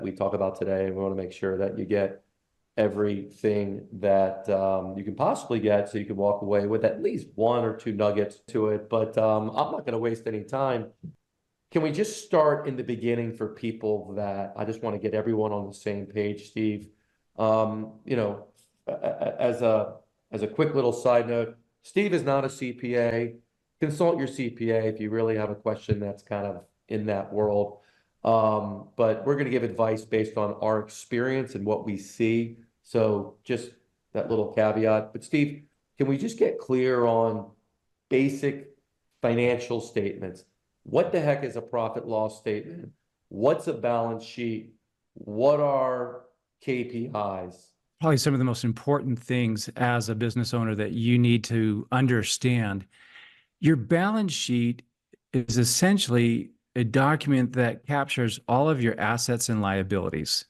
we talk about today. We want to make sure that you get everything that you can possibly get, so you can walk away with at least one or two nuggets to it. But I'm not going to waste any time. Can we just start in the beginning for people that I just want to get everyone on the same page, Steve? As a quick little side note, Steve is not a CPA. Consult your CPA if you really have a question that's kind of in that world. But we're going to give advice based on our experience and what we see. So just that little caveat. But Steve, can we just get clear on basic financial statements? What the heck is a profit loss statement? What's a balance sheet? What are KPIs? Probably some of the most important things as a business owner that you need to understand. Your balance sheet is essentially a document that captures all of your assets and liabilities.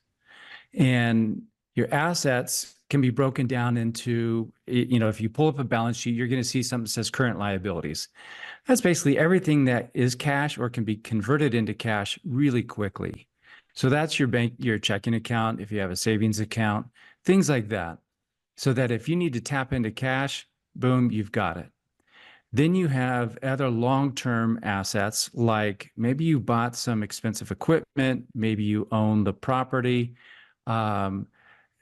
And your assets can be broken down into, if you pull up a balance sheet, you're going to see something that says current liabilities. That's basically everything that is cash or can be converted into cash really quickly. So that's your bank, your checking account, if you have a savings account, things like that. So that if you need to tap into cash, boom, you've got it. Then you have other long-term assets, like maybe you bought some expensive equipment, maybe you own the property,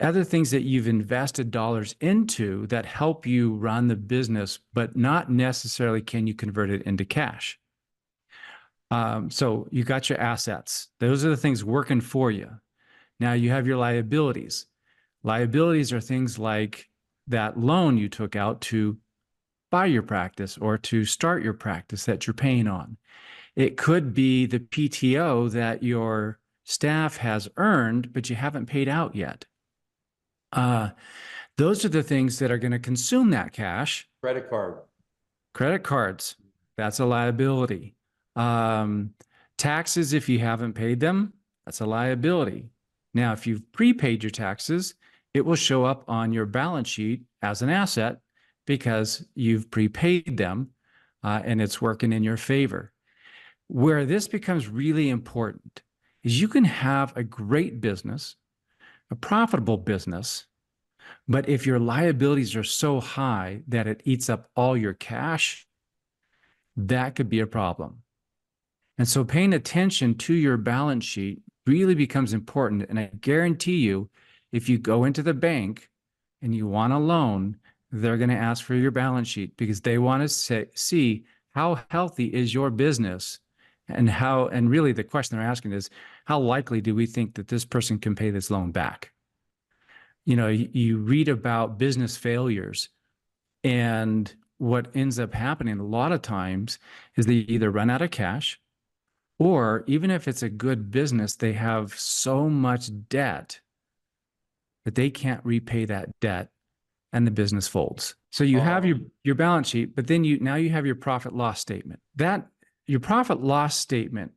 other things that you've invested dollars into that help you run the business, but not necessarily can you convert it into cash. So you got your assets. Those are the things working for you. Now you have your liabilities. Liabilities are things like that loan you took out to buy your practice or to start your practice that you're paying on. It could be the PTO that your staff has earned, but you haven't paid out yet. Those are the things that are going to consume that cash. Credit card. Credit cards, that's a liability. Taxes, if you haven't paid them, that's a liability. Now, if you've prepaid your taxes, it will show up on your balance sheet as an asset because you've prepaid them and it's working in your favor. Where this becomes really important is you can have a great business, a profitable business, but if your liabilities are so high that it eats up all your cash, that could be a problem. And so paying attention to your balance sheet really becomes important. And I guarantee you, if you go into the bank and you want a loan, they're going to ask for your balance sheet because they want to see how healthy is your business and really the question they're asking is, how likely do we think that this person can pay this loan back? You read about business failures, and what ends up happening a lot of times is they either run out of cash, or even if it's a good business, they have so much debt that they can't repay that debt and the business folds. So you have your balance sheet, but then now you have your profit loss statement. Your profit loss statement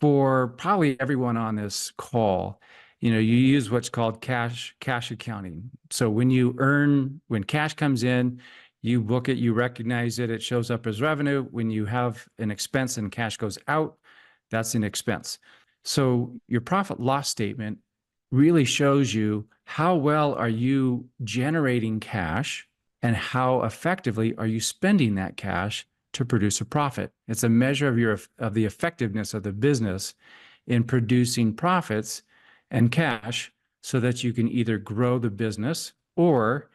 for probably everyone on this call, you use what's called cash accounting. So when cash comes in, you book it, you recognize it, it shows up as revenue. When you have an expense and cash goes out, that's an expense. So your profit loss statement really shows you how well are you generating cash and how effectively are you spending that cash to produce a profit. It's a measure of the effectiveness of the business in producing profits and cash so that you can either grow the business or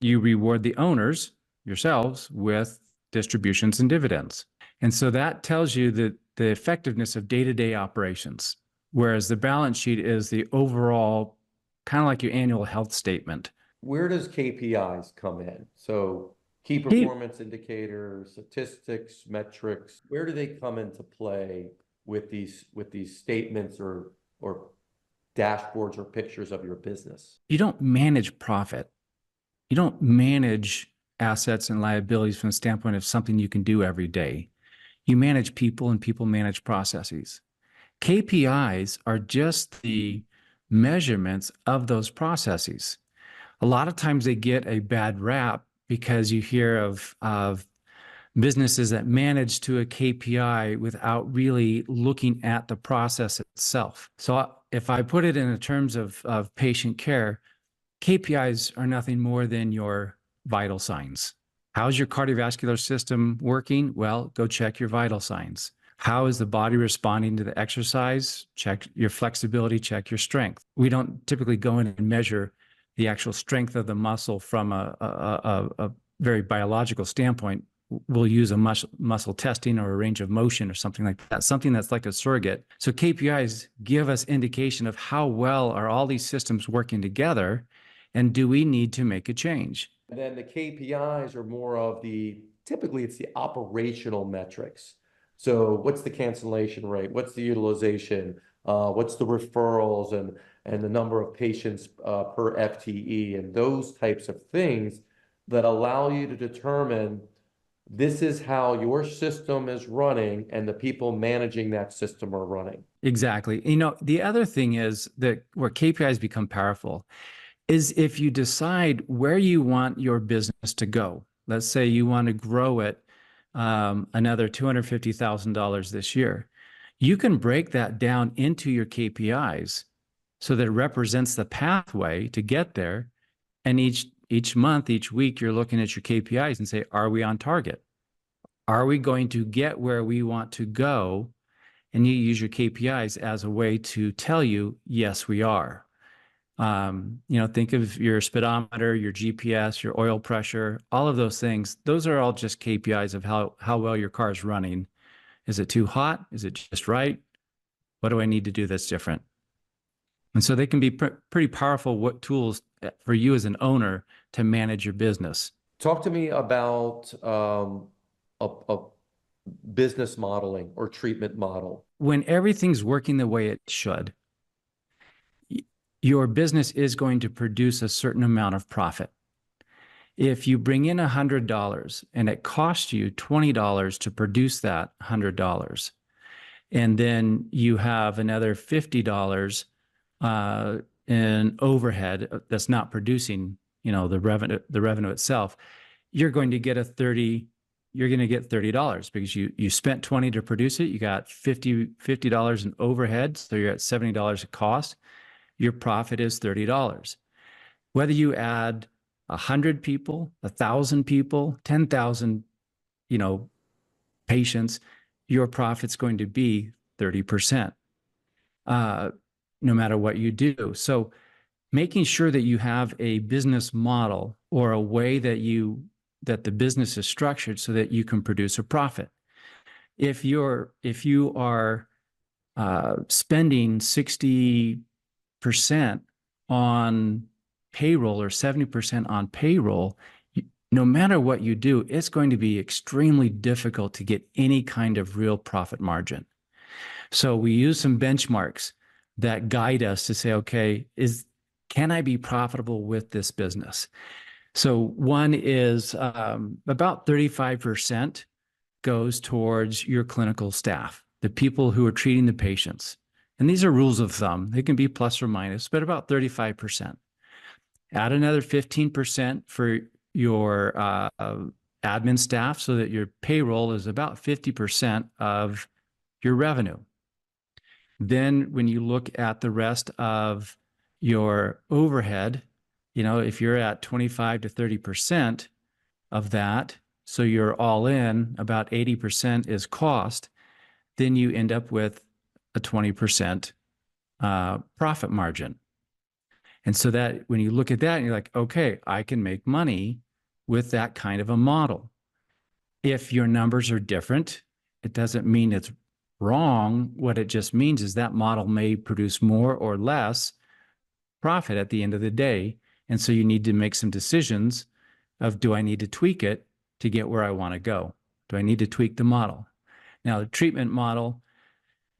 you reward the owners, yourselves, with distributions and dividends. And so that tells you that the effectiveness of day-to-day operations, whereas the balance sheet is the overall, kind of like your annual health statement. Where does KPIs come in? So key performance indicators, statistics, metrics, where do they come into play with these statements or dashboards or pictures of your business? You don't manage profit. You don't manage assets and liabilities from the standpoint of something you can do every day. You manage people and people manage processes. KPIs are just the measurements of those processes. A lot of times they get a bad rap because you hear of businesses that manage to a KPI without really looking at the process itself. So if I put it in the terms of patient care, KPIs are nothing more than your vital signs. How's your cardiovascular system working? Well, go check your vital signs. How is the body responding to the exercise? Check your flexibility, check your strength. We don't typically go in and measure the actual strength of the muscle from a very biological standpoint. We'll use a muscle testing or a range of motion or something like that, something that's like a surrogate. So KPIs give us indication of how well are all these systems working together, and do we need to make a change? And then the KPIs are more of typically it's the operational metrics. So what's the cancellation rate? What's the utilization? What's the referrals and the number of patients per FTE, and those types of things that allow you to determine this is how your system is running and the people managing that system are running. Exactly. You know, the other thing is that where KPIs become powerful is if you decide where you want your business to go. Let's say you want to grow it another $250,000 this year. You can break that down into your KPIs so that it represents the pathway to get there. And each month, each week, you're looking at your KPIs and say, are we on target? Are we going to get where we want to go? And you use your KPIs as a way to tell you, yes, we are. Think of your speedometer, your GPS, your oil pressure, all of those things. Those are all just KPIs of how well your car is running. Is it too hot? Is it just right? What do I need to do that's different? And so they can be pretty powerful tools for you as an owner to manage your business. Talk to me about a business modeling or treatment model. When everything's working the way it should, your business is going to produce a certain amount of profit. If you bring in $100 and it costs you $20 to produce that $100, and then you have another $50 in overhead that's not producing, the revenue itself, you're going to get $30 because you spent $20 to produce it. You got $50 in overhead, so you're at $70 a cost. Your profit is $30. Whether you add 100 people, 1,000 people, 10,000, patients, your profit's going to be 30%, no matter what you do. So making sure that you have a business model or a way that the business is structured so that you can produce a profit. If you are spending 60% on payroll or 70% on payroll, no matter what you do, it's going to be extremely difficult to get any kind of real profit margin. So we use some benchmarks that guide us to say, okay, can I be profitable with this business? So one is about 35% goes towards your clinical staff, the people who are treating the patients. And these are rules of thumb. They can be plus or minus, but about 35%. Add another 15% for your admin staff so that your payroll is about 50% of your revenue. Then when you look at the rest of your overhead, if you're at 25 to 30% of that, so you're all in, about 80% is cost, then you end up with a 20% profit margin. And so that when you look at that, you're like, okay, I can make money with that kind of a model. If your numbers are different, it doesn't mean it's wrong. What it just means is that model may produce more or less profit at the end of the day. And so you need to make some decisions of, do I need to tweak it to get where I want to go? Do I need to tweak the model? Now, the treatment model,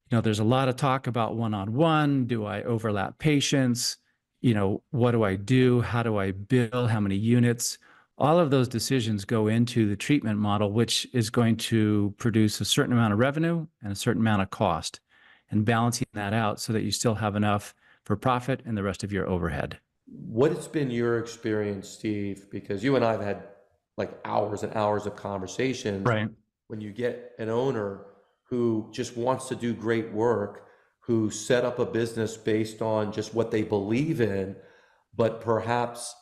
there's a lot of talk about one-on-one. Do I overlap patients? What do I do? How do I bill? How many units? All of those decisions go into the treatment model, which is going to produce a certain amount of revenue and a certain amount of cost, and balancing that out so that you still have enough for profit and the rest of your overhead. What has been your experience, Steve? Because you and I have had like hours and hours of conversations. Right. When you get an owner who just wants to do great work, who set up a business based on just what they believe in, but perhaps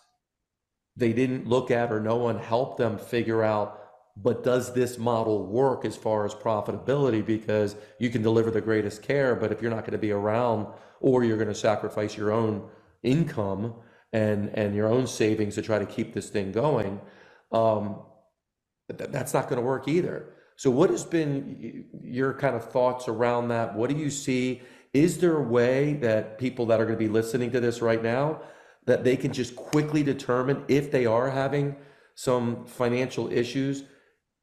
they didn't look at, or no one helped them figure out, but does this model work as far as profitability? Because you can deliver the greatest care, but if you're not going to be around, or you're going to sacrifice your own income and your own savings to try to keep this thing going, that's not going to work either. So what has been your kind of thoughts around that? What do you see? Is there a way that people that are going to be listening to this right now, that they can just quickly determine if they are having some financial issues?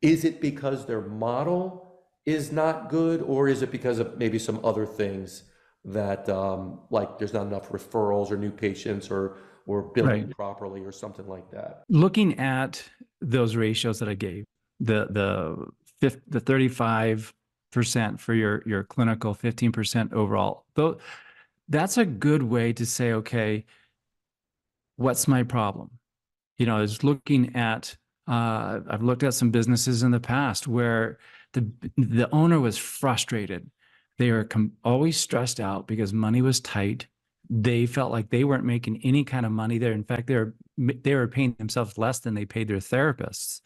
Is it because their model is not good, or is it because of maybe some other things that, like there's not enough referrals or new patients, or billing Right. properly or something like that? Looking at those ratios that I gave, the 35% for your clinical, 15% overall, though, that's a good way to say, okay, what's my problem? You know, is looking at, I've looked at some businesses in the past where the owner was frustrated. They were always stressed out because money was tight. They felt like they weren't making any kind of money there. In fact, they were paying themselves less than they paid their therapists.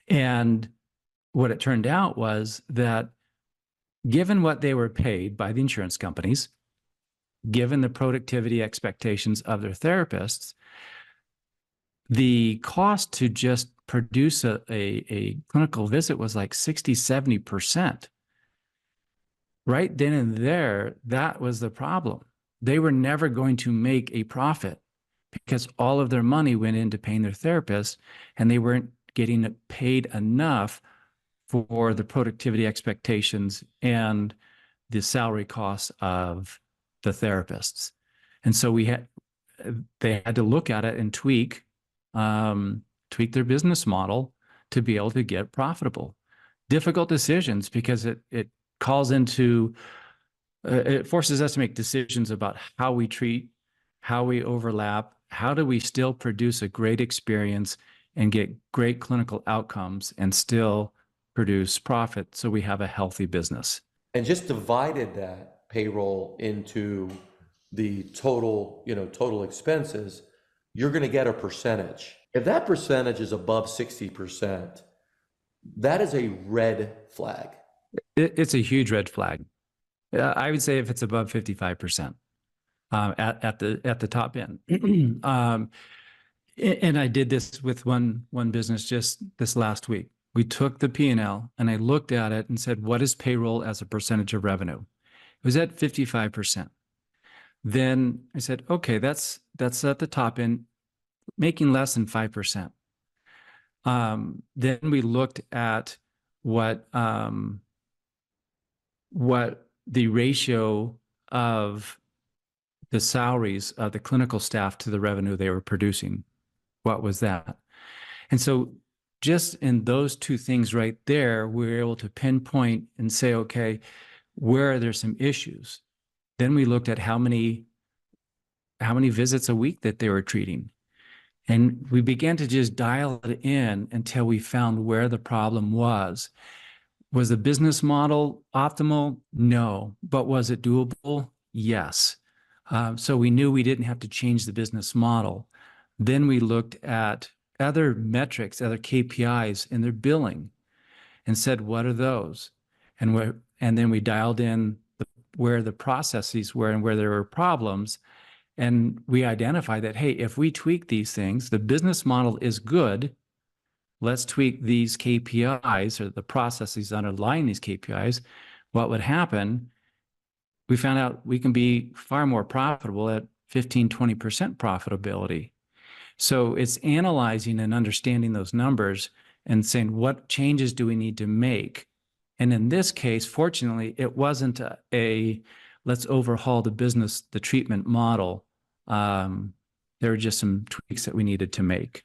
And what it turned out was that, given what they were paid by the insurance companies, given the productivity expectations of their therapists, the cost to just produce a clinical visit was like 60, 70%. Right then and there, that was the problem. They were never going to make a profit because all of their money went into paying their therapists, and they weren't getting paid enough for the productivity expectations and the salary costs of the therapists. And so they had to look at it and tweak their business model to be able to get profitable. Difficult decisions, because it calls into, it forces us to make decisions about how we treat, how we overlap, how do we still produce a great experience and get great clinical outcomes and still produce profit so we have a healthy business. And just divided that payroll into the total, total expenses, you're going to get a percentage. If that percentage is above 60%, that is a red flag. It's a huge red flag. I would say if it's above 55%, at the top end. And I did this with one business just this last week. We took the P&L and I looked at it and said, what is payroll as a percentage of revenue? It was at 55%. Then I said, okay, that's at the top end, making less than 5%. Then we looked at what the ratio of the salaries of the clinical staff to the revenue they were producing. What was that? And so just in those two things right there, we were able to pinpoint and say, okay, where are there some issues? Then we looked at how many visits a week that they were treating. And we began to just dial it in until we found where the problem was. Was the business model optimal? No. But was it doable? Yes. So we knew we didn't have to change the business model. Then we looked at other metrics, other KPIs in their billing, and said, what are those? And then we dialed in where the processes were and where there were problems. And we identified that, hey, if we tweak these things, the business model is good. Let's tweak these KPIs, or the processes underlying these KPIs. What would happen? We found out we can be far more profitable at 15, 20% profitability. So it's analyzing and understanding those numbers and saying, what changes do we need to make? And in this case, fortunately, it wasn't let's overhaul the business, the treatment model. There were just some tweaks that we needed to make.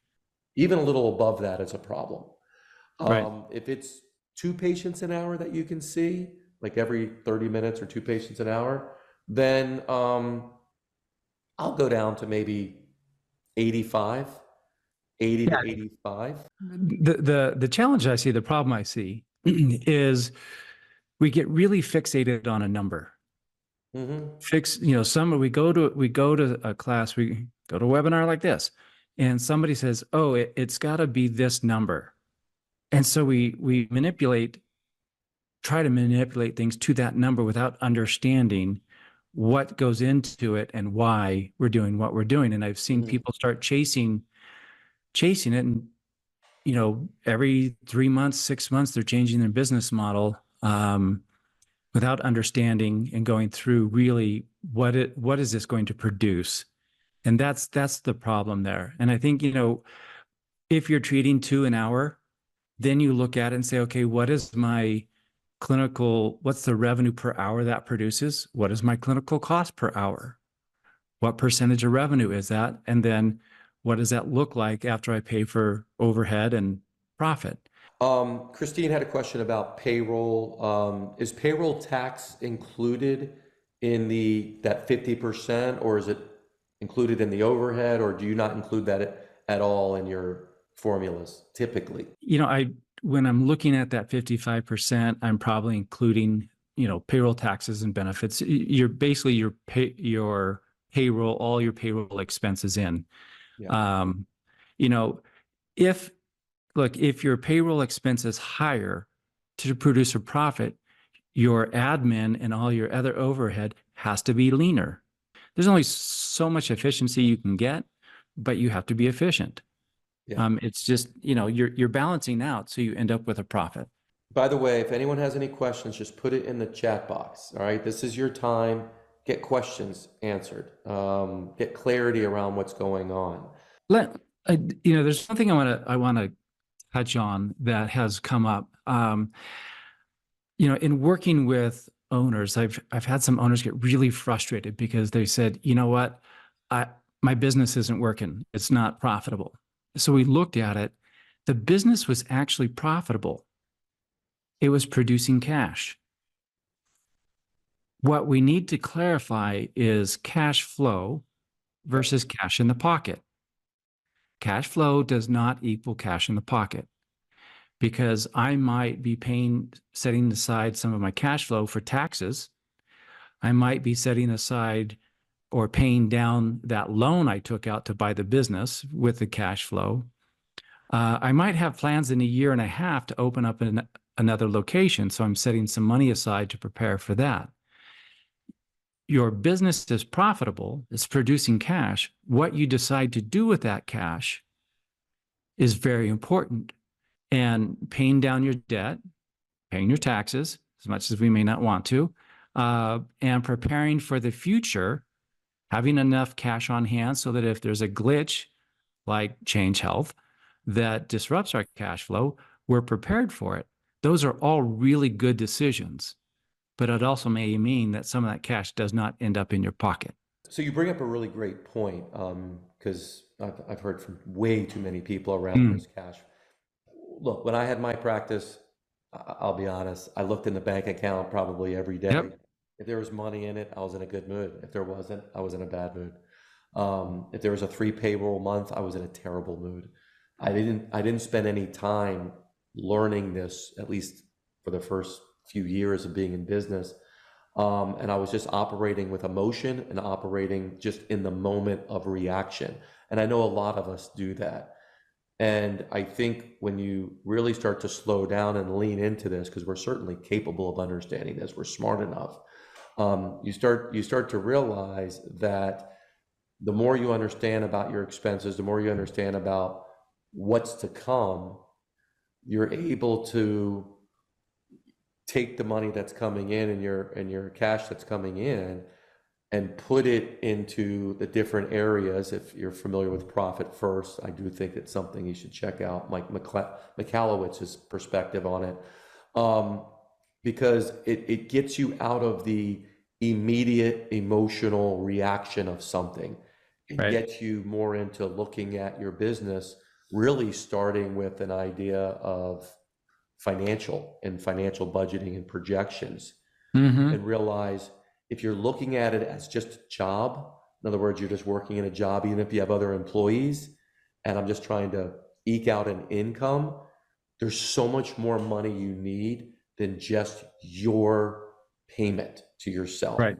Even a little above that is a problem. Right. If it's 2 patients an hour that you can see, like every 30 minutes or 2 patients an hour, then I'll go down to maybe 80 to 85. The challenge I see, the problem I see is we get really fixated on a number. Fix, we go to a class, we go to a webinar like this, and somebody says, oh, it's got to be this number. And so we try to manipulate things to that number without understanding what goes into it and why we're doing what we're doing. And I've seen people start chasing it, and every 3 months, 6 months, they're changing their business model without understanding and going through really what is this going to produce. And that's the problem there. And I think, if you're treating 2 an hour, then you look at it and say, okay, what's the revenue per hour that produces? What is my clinical cost per hour? What percentage of revenue is that? And then what does that look like after I pay for overhead and profit? Christine had a question about payroll. Is payroll tax included in that 50%, or is it included in the overhead, or do you not include that at all in your formulas typically? When I'm looking at that 55%, I'm probably including, payroll taxes and benefits. You're basically your payroll, all your payroll expenses in. Yeah. If your payroll expense is higher to produce a profit, your admin and all your other overhead has to be leaner. There's only so much efficiency you can get, but you have to be efficient. Yeah. It's just, you're balancing out, so you end up with a profit. By the way, if anyone has any questions, just put it in the chat box. All right. This is your time. Get questions answered. Get clarity around what's going on. There's something I want to touch on that has come up. In working with owners, I've had some owners get really frustrated because they said, you know what, my business isn't working. It's not profitable. So we looked at it. The business was actually profitable. It was producing cash. What we need to clarify is cash flow versus cash in the pocket. Cash flow does not equal cash in the pocket, because I might be setting aside some of my cash flow for taxes. I might be setting aside or paying down that loan I took out to buy the business with the cash flow. I might have plans in a year and a half to open up another location, so I'm setting some money aside to prepare for that. Your business is profitable, it's producing cash. What you decide to do with that cash is very important. And paying down your debt, paying your taxes, as much as we may not want to, and preparing for the future, having enough cash on hand so that if there's a glitch like Change Health that disrupts our cash flow, we're prepared for it. Those are all really good decisions, but it also may mean that some of that cash does not end up in your pocket. So you bring up a really great point, because I've heard from way too many people around this cash. Look, when I had my practice, I'll be honest, I looked in the bank account probably every day. Yep. If there was money in it, I was in a good mood. If there wasn't, I was in a bad mood. If there was a 3 payroll month, I was in a terrible mood. I didn't spend any time learning this, at least for the first few years of being in business. And I was just operating with emotion and operating just in the moment of reaction. And I know a lot of us do that. And I think when you really start to slow down and lean into this, because we're certainly capable of understanding this, we're smart enough, you start to realize that the more you understand about your expenses, the more you understand about what's to come, you're able to take the money that's coming in and your cash that's coming in and put it into the different areas. If you're familiar with Profit First, I do think it's something you should check out, Mike 𝐒𝐜𝐿𝐴𝐻𝐿owitz's perspective on it, because it gets you out of the immediate emotional reaction of something. It gets you more into looking at your business, really starting with an idea of financial budgeting and projections, and realize if you're looking at it as just a job, in other words, you're just working in a job, even if you have other employees, and I'm just trying to eke out an income, there's so much more money you need than just your payment to yourself. Right.